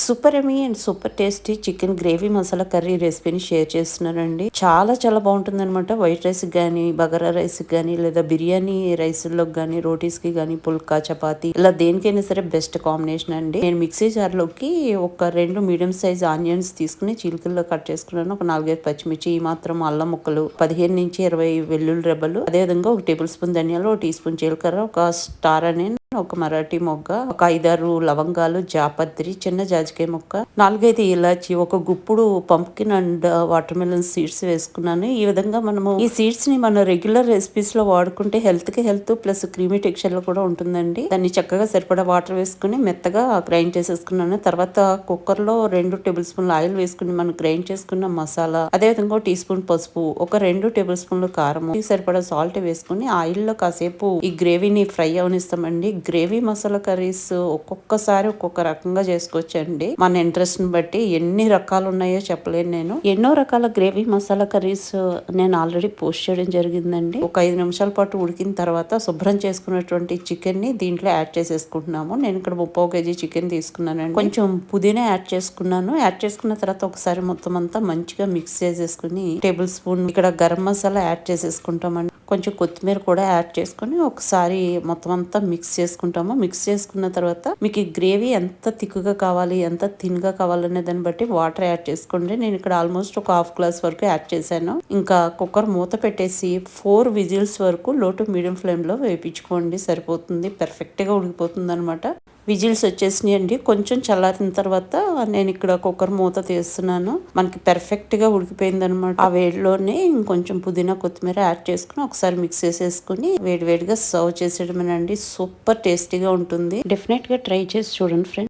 Super yummy and super tasty chicken gravy masala curry రెసిపీని share చేస్తున్నానండి. చాలా చాలా బాగుంటుంది అనమాట. వైట్ రైస్ కానీ, బగారా రైస్ కానీ, లేదా బిర్యానీ రైస్లోకి కానీ, రోటీస్ కి కానీ, పుల్కా చపాతి ఇలా దేనికైనా సరే బెస్ట్ కాంబినేషన్ అండి. నేను మిక్సీ జార్ లోకి ఒక 2 మీడియం సైజ్ ఆనియన్స్ తీసుకుని చీలికల్లో కట్ చేసుకున్నాను. ఒక 4-5 పచ్చిమిర్చి, ఈ మాత్రం అల్లం ముక్కలు, 15 నుంచి 20 వెల్లుల్లి రెబ్బలు, అదేవిధంగా ఒక టేబుల్ స్పూన్ ధనియాలు, ఒక టీ స్పూన్ జీలకర్ర, ఒక స్టార్ అనే ఒక మరాఠీ మొగ్గ, ఒక 5-6 లవంగాలు, జాపత్రి, చిన్న జాజికాయ ముక్క, 4-5 ఇలాచి, ఒక గుప్పుడు pumpkin and watermelon seeds వేసుకున్నాను. ఈ విధంగా మనము ఈ సీడ్స్ ని మన రెగ్యులర్ రెసిపీస్ లో వాడుకుంటే హెల్త్ కి హెల్త్ ప్లస్ క్రీమీ టెక్స్చర్ లో కూడా ఉంటుందండి. దాన్ని చక్కగా సరిపడా వాటర్ వేసుకుని మెత్తగా గ్రైండ్ చేసేసుకున్నాను. తర్వాత కుక్కర్ లో 2 టేబుల్ స్పూన్లు ఆయిల్ వేసుకుని మనం గ్రైండ్ చేసుకున్న మసాలా, అదే విధంగా టీ స్పూన్ పసుపు, ఒక 2 టేబుల్ స్పూన్లు కారం, సరిపడా సాల్ట్ వేసుకుని ఆయిల్ లో కాసేపు ఈ గ్రేవీని ఫ్రై అవనిస్తామండి. గ్రేవీ మసాలా కర్రీస్ ఒక్కొక్కసారి ఒక్కొక్క రకంగా చేసుకోవచ్చండి. మన ఇంట్రెస్ట్ ని బట్టి ఎన్ని రకాలు ఉన్నాయో చెప్పలేను. నేను ఎన్నో రకాల గ్రేవీ మసాలా కర్రీస్ నేను ఆల్రెడీ పోస్ట్ చేయడం జరిగిందండి. ఒక 5 నిమిషాల పాటు ఉడికిన తర్వాత శుభ్రం చేసుకున్నటువంటి చికెన్ ని దీంట్లో యాడ్ చేసేసుకుంటున్నాము. నేను ఇక్కడ 3/4 kg చికెన్ తీసుకున్నానండి. కొంచెం పుదీనా యాడ్ చేసుకున్నాను. యాడ్ చేసుకున్న తర్వాత ఒకసారి మొత్తం అంతా మంచిగా మిక్స్ చేసేసుకుని టేబుల్ స్పూన్ ఇక్కడ గరం మసాలా యాడ్ చేసేసుకుంటామండి. కొంచెం కొత్తిమీర కూడా యాడ్ చేసుకుని ఒకసారి మొత్తం అంతా మిక్స్ చేసుకుంటాము. మిక్స్ చేసుకున్న తర్వాత మీకు ఈ గ్రేవీ ఎంత థిక్గా కావాలి, ఎంత థిన్ గా కావాలనే దాన్ని బట్టి వాటర్ యాడ్ చేసుకోండి. నేను ఇక్కడ ఆల్మోస్ట్ ఒక 1/2 గ్లాస్ వరకు యాడ్ చేశాను. ఇంకా కుక్కర్ మూత పెట్టేసి 4 విజిల్స్ వరకు లో టు మీడియం ఫ్లేమ్ లో వేయించుకోండి. సరిపోతుంది, పర్ఫెక్ట్ గా ఉడికిపోతుంది అనమాట. విజిల్స్ వచ్చేసినాయి అండి. కొంచెం చల్లారిన తర్వాత నేను ఇక్కడ కుక్కర్ మూత తీస్తున్నాను. మనకి పర్ఫెక్ట్ గా ఉడికిపోయింది అనమాట. ఆ వేడిలోనే ఇంకొంచెం పుదీనా కొత్తిమీర యాడ్ చేసుకుని ఒకసారి మిక్స్ చేసేసుకుని వేడివేడిగా సర్వ్ చేసేయడమేనండి. సూపర్ టేస్టీగా ఉంటుంది. డెఫినెట్ గా ట్రై చేసి చూడండి ఫ్రెండ్స్.